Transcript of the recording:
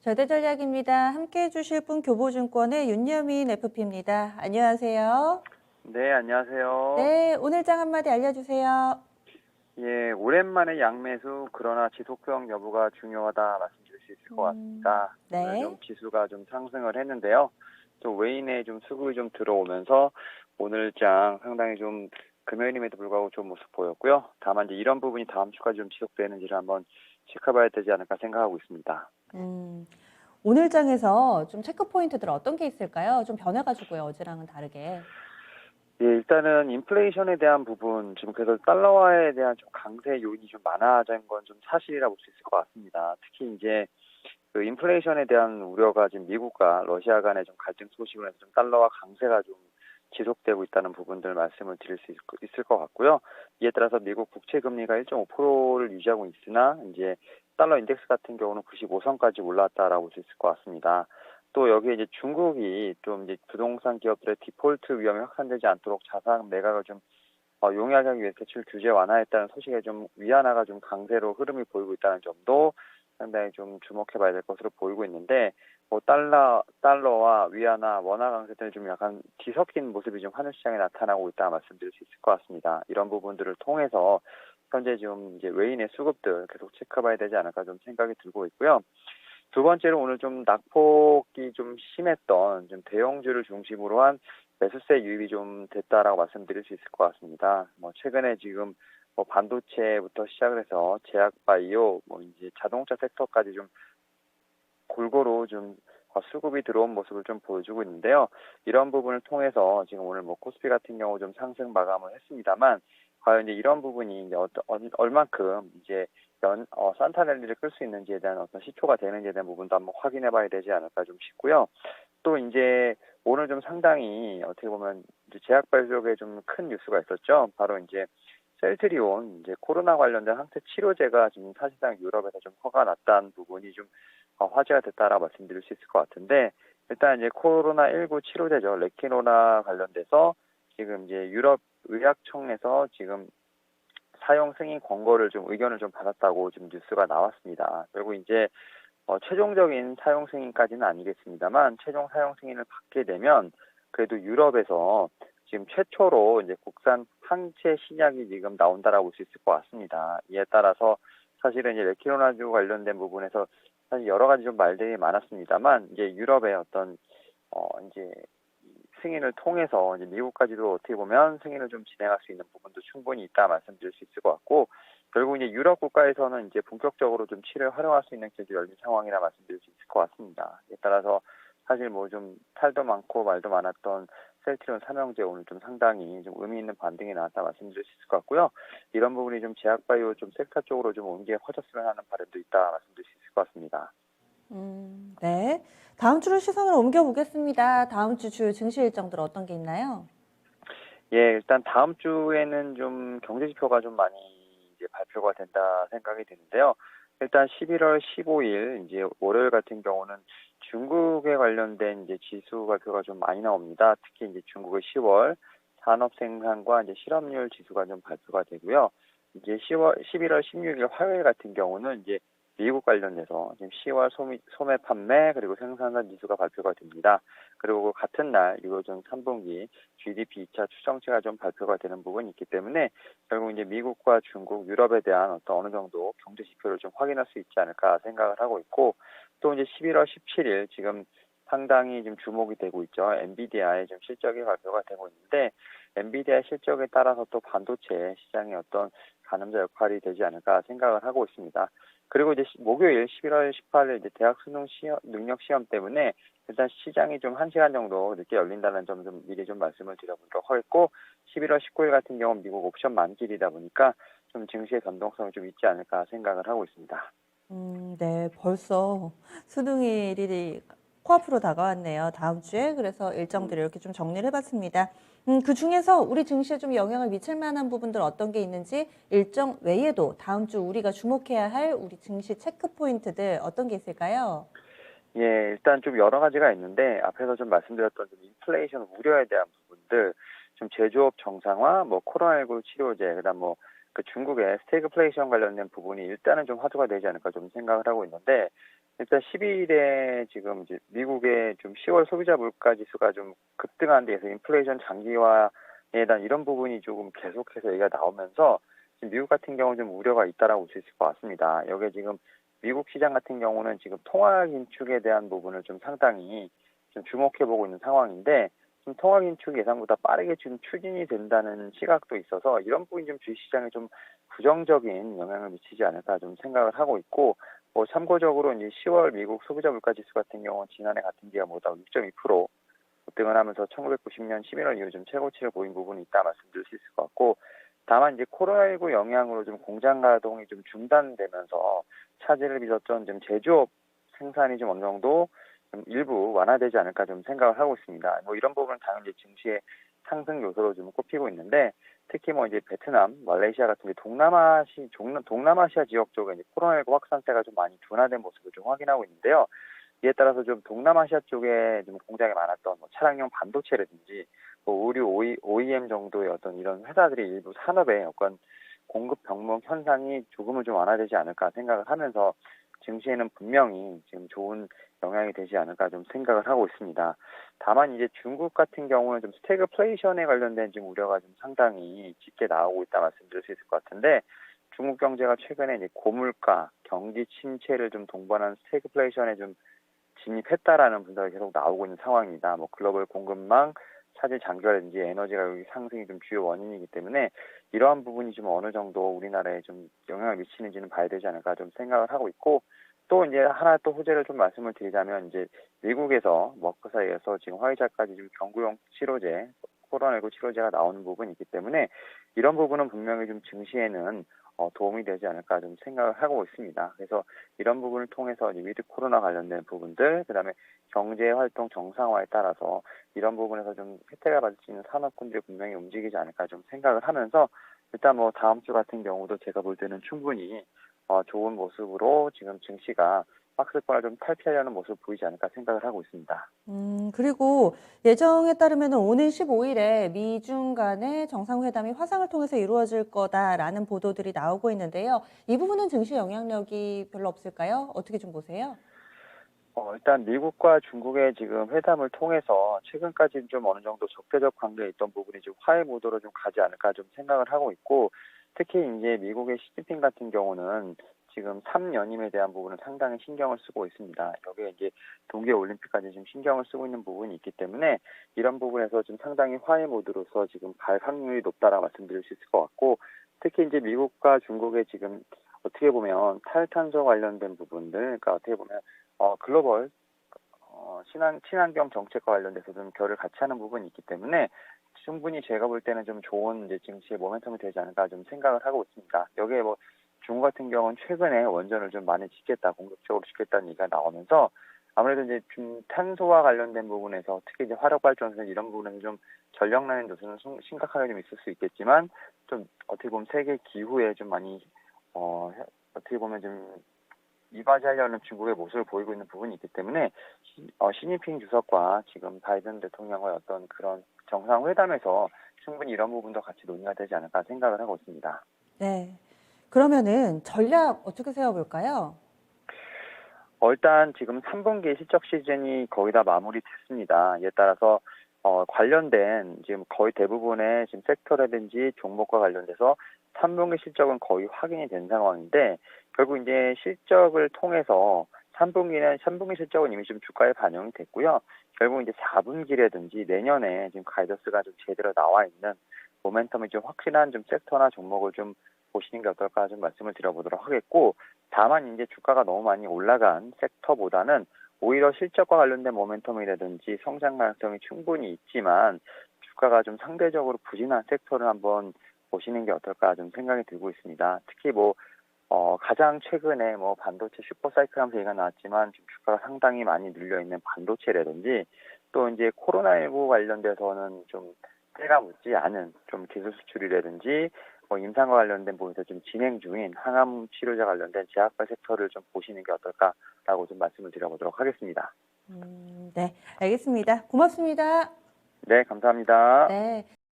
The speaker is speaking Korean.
절대전략입니다. 함께해 주실 분 교보증권의 윤여민 FP입니다. 안녕하세요. 네, 안녕하세요. 네, 오늘 장 한마디 알려주세요. 예, 오랜만에 양매수, 그러나 지속성 여부가 중요하다 말씀드릴 수 있을 것 같습니다. 오늘 좀 네. 지수가 좀 상승을 했는데요. 또 외인의 좀 수급이 좀 들어오면서 오늘 장 상당히 좀 금요일임에도 불구하고 좋은 모습 보였고요. 다만 이제 이런 부분이 다음 주까지 좀 지속되는지를 한번 지켜봐야 되지 않을까 생각하고 있습니다. 음, 오늘 장에서 좀 체크 포인트들 어떤 게 있을까요? 좀 변해가지고요, 어제랑은 다르게. 예, 일단은 인플레이션에 대한 부분, 지금 그래서 달러화에 대한 좀 강세 요인이 좀 많아진 건 좀 사실이라 볼 수 있을 것 같습니다. 특히 이제 그 인플레이션에 대한 우려가 지금 미국과 러시아 간의 좀 갈등 소식으로 해서 좀 달러화 강세가 좀 지속되고 있다는 부분들 말씀을 드릴 수 있을 것 같고요. 이에 따라서 미국 국채 금리가 1.5%를 유지하고 있으나 이제 달러 인덱스 같은 경우는 95선까지 올랐다라고 볼 수 있을 것 같습니다. 또 여기에 이제 중국이 좀 이제 부동산 기업들의 디폴트 위험이 확산되지 않도록 자산 매각을 좀 용이하게 하기 위해 대출 규제 완화했다는 소식에 좀 위안화가 좀 강세로 흐름이 보이고 있다는 점도 상당히 좀 주목해봐야 될 것으로 보이고 있는데, 뭐 달러와 위안화, 원화 강세 등이 좀 약간 뒤섞인 모습이 좀 하늘 시장에 나타나고 있다 말씀드릴 수 있을 것 같습니다. 이런 부분들을 통해서 현재 좀 이제 외인의 수급들 계속 체크해봐야 되지 않을까 좀 생각이 들고 있고요. 두 번째로 오늘 좀 낙폭이 좀 심했던 좀 대형주를 중심으로 한 매수세 유입이 좀 됐다라고 말씀드릴 수 있을 것 같습니다. 뭐 최근에 지금 뭐 반도체부터 시작을 해서 제약 바이오, 뭐 이제 자동차 섹터까지 좀 골고루 좀 수급이 들어온 모습을 좀 보여주고 있는데요. 이런 부분을 통해서 지금 오늘 뭐 코스피 같은 경우 좀 상승 마감을 했습니다만, 과연 이제 이런 부분이 이제 얼만큼 이제 산타랠리를 끌 수 있는지에 대한 어떤 시초가 되는지에 대한 부분도 한번 확인해 봐야 되지 않을까 좀 싶고요. 또 이제 오늘 좀 상당히 어떻게 보면 이제 제약바이오 쪽에 좀 큰 뉴스가 있었죠. 바로 이제 셀트리온 이제 코로나 관련된 항체 치료제가 지금 사실상 유럽에서 좀 허가 났다는 부분이 좀 화제가 됐다라 말씀드릴 수 있을 것 같은데, 일단 이제 코로나19 치료제죠. 레키노나 관련돼서 지금 이제 유럽 의약청에서 지금 사용 승인 권고를 좀 의견을 좀 받았다고 지금 뉴스가 나왔습니다. 그리고 이제 최종적인 사용 승인까지는 아니겠습니다만 최종 사용 승인을 받게 되면 그래도 유럽에서 지금 최초로 이제 국산 항체 신약이 지금 나온다라고 볼 수 있을 것 같습니다. 이에 따라서 사실은 이제 레키노나주 관련된 부분에서 사실 여러 가지 좀 말들이 많았습니다만 이제 유럽의 어떤 이제 승인을 통해서 이제 미국까지도 어떻게 보면 승인을 좀 진행할 수 있는 부분도 충분히 있다 말씀드릴 수 있을 것 같고, 결국 이제 유럽 국가에서는 이제 본격적으로 좀 치료에 활용할 수 있는 길도 열린 상황이라 말씀드릴 수 있을 것 같습니다. 이에 따라서 사실 뭐 좀 탈도 많고 말도 많았던 셀트리온 삼형제 오늘 좀 상당히 좀 의미 있는 반등이 나왔다 말씀드릴 수 있을 것 같고요. 이런 부분이 좀 제약바이오 좀 섹터 쪽으로 좀 옮겨 커졌으면 하는 바람도 있다 말씀드릴 수 있을 것 같습니다. 네. 다음 주로 시선을 옮겨보겠습니다. 다음 주 주요 증시 일정들 어떤 게 있나요? 예, 일단 다음 주에는 좀 경제 지표가 좀 많이 이제 발표가 된다 생각이 드는데요. 일단 11월 15일 이제 월요일 같은 경우는 중국에 관련된 이제 지수 발표가 좀 많이 나옵니다. 특히 이제 중국의 10월 산업 생산과 이제 실업률 지수가 좀 발표가 되고요. 이제 11월 16일 화요일 같은 경우는 이제 미국 관련돼서 지금 10월 소매 판매 그리고 생산자 지수가 발표가 됩니다. 그리고 같은 날 6월 전 3분기 GDP 2차 추정치가 좀 발표가 되는 부분이 있기 때문에 결국 이제 미국과 중국, 유럽에 대한 어느 정도 경제 지표를 좀 확인할 수 있지 않을까 생각을 하고 있고, 또 이제 11월 17일 지금 상당히 지금 주목이 되고 있죠. 엔비디아의 좀 실적이 발표가 되고 있는데, 엔비디아 실적에 따라서 또 반도체 시장의 어떤 가늠자 역할이 되지 않을까 생각을 하고 있습니다. 그리고 이제 목요일 11월 18일 이제 대학 수능 능력 시험 때문에 일단 시장이 좀 1시간 정도 늦게 열린다는 점 좀 미리 좀 말씀을 드려보도록 하겠고, 11월 19일 같은 경우는 미국 옵션 만기일이다 보니까 좀 증시의 변동성이 좀 있지 않을까 생각을 하고 있습니다. 네. 벌써 수능일이 코앞으로 다가왔네요. 다음 주에. 그래서 일정들을 이렇게 좀 정리를 해봤습니다. 그중에서 우리 증시에 좀 영향을 미칠 만한 부분들 어떤 게 있는지 일정 외에도 다음 주 우리가 주목해야 할 우리 증시 체크 포인트들 어떤 게 있을까요? 예, 일단 좀 여러 가지가 있는데 앞에서 좀 말씀드렸던 좀 인플레이션 우려에 대한 부분들, 좀 제조업 정상화, 뭐 코로나19 치료제, 그다음 뭐 그 중국의 스태그플레이션 관련된 부분이 일단은 좀 화두가 되지 않을까 좀 생각을 하고 있는데, 일단 12일에 지금 이제 미국의 좀 10월 소비자 물가 지수가 좀 급등한 데에서 인플레이션 장기화에 대한 이런 부분이 조금 계속해서 얘기가 나오면서 지금 미국 같은 경우는 좀 우려가 있다라고 볼 수 있을 것 같습니다. 여기에 지금 미국 시장 같은 경우는 지금 통화 긴축에 대한 부분을 좀 상당히 좀 주목해 보고 있는 상황인데 지금 통화 긴축이 예상보다 빠르게 지금 추진이 된다는 시각도 있어서 이런 부분이 좀 주식시장에 좀 부정적인 영향을 미치지 않을까 좀 생각을 하고 있고 뭐 참고적으로 이제 10월 미국 소비자 물가 지수 같은 경우는 지난해 같은 기간보다 6.2% 급등을 하면서 1990년 11월 이후 좀 최고치를 보인 부분이 있다 말씀드릴 수 있을 것 같고 다만 이제 코로나19 영향으로 좀 공장 가동이 좀 중단되면서 차질을 빚었던 좀 제조업 생산이 좀 어느 정도 좀 일부 완화되지 않을까 좀 생각을 하고 있습니다. 뭐 이런 부분은 당연히 증시의 상승 요소로 좀 꼽히고 있는데 특히 뭐 이제 베트남, 말레이시아 같은 동남아시아 지역 쪽에 이제 코로나19 확산세가 좀 많이 둔화된 모습을 좀 확인하고 있는데요. 이에 따라서 좀 동남아시아 쪽에 좀 공장이 많았던 뭐 차량용 반도체라든지 뭐 의류 OEM 정도의 어떤 이런 회사들이 일부 산업에 어떤 공급 병목 현상이 조금은 좀 완화되지 않을까 생각을 하면서 증시에는 분명히 지금 좋은 영향이 되지 않을까 좀 생각을 하고 있습니다. 다만 이제 중국 같은 경우는 좀 스태그플레이션에 관련된 지금 우려가 좀 상당히 짙게 나오고 있다 말씀드릴 수 있을 것 같은데 중국 경제가 최근에 이제 고물가, 경기 침체를 좀 동반한 스태그플레이션에 좀 진입했다라는 분석이 계속 나오고 있는 상황입니다. 뭐 글로벌 공급망 차질 장기화라든지 에너지 가격 상승이 좀 주요 원인이기 때문에 이러한 부분이 좀 어느 정도 우리나라에 좀 영향을 미치는지는 봐야 되지 않을까 좀 생각을 하고 있고 또 이제 하나 또 호재를 좀 말씀을 드리자면 이제 미국에서 머크 사이에서 지금 화이자까지 좀 경구용 치료제 코로나19 치료제가 나오는 부분이 있기 때문에 이런 부분은 분명히 좀 증시에는 도움이 되지 않을까 좀 생각을 하고 있습니다. 그래서 이런 부분을 통해서 위드 코로나 관련된 부분들, 그다음에 경제 활동 정상화에 따라서 이런 부분에서 좀 혜택을 받을 수 있는 산업군들이 분명히 움직이지 않을까 좀 생각을 하면서 일단 뭐 다음 주 같은 경우도 제가 볼 때는 충분히 좋은 모습으로 지금 증시가 박스권을 좀 탈피하려는 모습을 보이지 않을까 생각을 하고 있습니다. 그리고 예정에 따르면 오는 15일에 미중 간의 정상회담이 화상을 통해서 이루어질 거다라는 보도들이 나오고 있는데요. 이 부분은 증시 영향력이 별로 없을까요? 어떻게 좀 보세요? 일단 미국과 중국의 지금 회담을 통해서 최근까지 좀 어느 정도 적대적 관계에 있던 부분이 좀 화해 모드로 좀 가지 않을까 좀 생각을 하고 있고 특히 이제 미국의 시진핑 같은 경우는 지금 3연임에 대한 부분은 상당히 신경을 쓰고 있습니다. 여기에 이제 동계올림픽까지 지금 신경을 쓰고 있는 부분이 있기 때문에 이런 부분에서 좀 상당히 화해 모드로서 지금 갈 확률이 높다라고 말씀드릴 수 있을 것 같고 특히 이제 미국과 중국의 지금 어떻게 보면 탈탄소 관련된 부분들, 그러니까 어떻게 보면 글로벌 친환경 정책과 관련돼서 좀 결을 같이 하는 부분이 있기 때문에 충분히 제가 볼 때는 좀 좋은 이제 증시의 모멘텀이 되지 않을까 좀 생각을 하고 있습니다. 여기에 뭐 중국 같은 경우는 최근에 원전을 좀 많이 짓겠다, 공격적으로 짓겠다는 얘기가 나오면서 아무래도 이제 좀 탄소와 관련된 부분에서 특히 이제 화력발전소 이런 부분에서 좀 전력난의 요소는 심각하게 좀 있을 수 있겠지만 좀 어떻게 보면 세계 기후에 좀 많이 어떻게 보면 좀 이바지하려는 중국의 모습을 보이고 있는 부분이 있기 때문에 시진핑 주석과 지금 바이든 대통령의 어떤 그런 정상회담에서 충분히 이런 부분도 같이 논의가 되지 않을까 생각을 하고 있습니다. 네. 그러면은 전략 어떻게 세워볼까요? 일단 지금 3분기 실적 시즌이 거의 다 마무리됐습니다. 이에 따라서 관련된 지금 거의 대부분의 지금 섹터라든지 종목과 관련돼서 3분기 실적은 거의 확인이 된 상황인데 결국 이제 실적을 통해서 3분기 실적은 이미 좀 주가에 반영이 됐고요. 결국 이제 4분기라든지 내년에 지금 가이던스가 좀 제대로 나와 있는 모멘텀이 좀 확실한 좀 섹터나 종목을 좀 보시는 게 어떨까 좀 말씀을 드려보도록 하겠고 다만 이제 주가가 너무 많이 올라간 섹터보다는 오히려 실적과 관련된 모멘텀이라든지 성장 가능성이 충분히 있지만 주가가 좀 상대적으로 부진한 섹터를 한번 보시는 게 어떨까 좀 생각이 들고 있습니다. 특히 뭐 가장 최근에 뭐 반도체 슈퍼사이클 하면서 얘기가 나왔지만 지금 주가가 상당히 많이 눌려 있는 반도체라든지 또 이제 코로나19 관련돼서는 좀 때가 묻지 않은 좀 기술 수출이라든지 뭐 임상과 관련된 부분에서 좀 진행 중인 항암 치료제 관련된 제약바 섹터를 좀 보시는 게 어떨까라고 좀 말씀을 드려보도록 하겠습니다. 네, 알겠습니다. 고맙습니다. 네, 감사합니다. 네.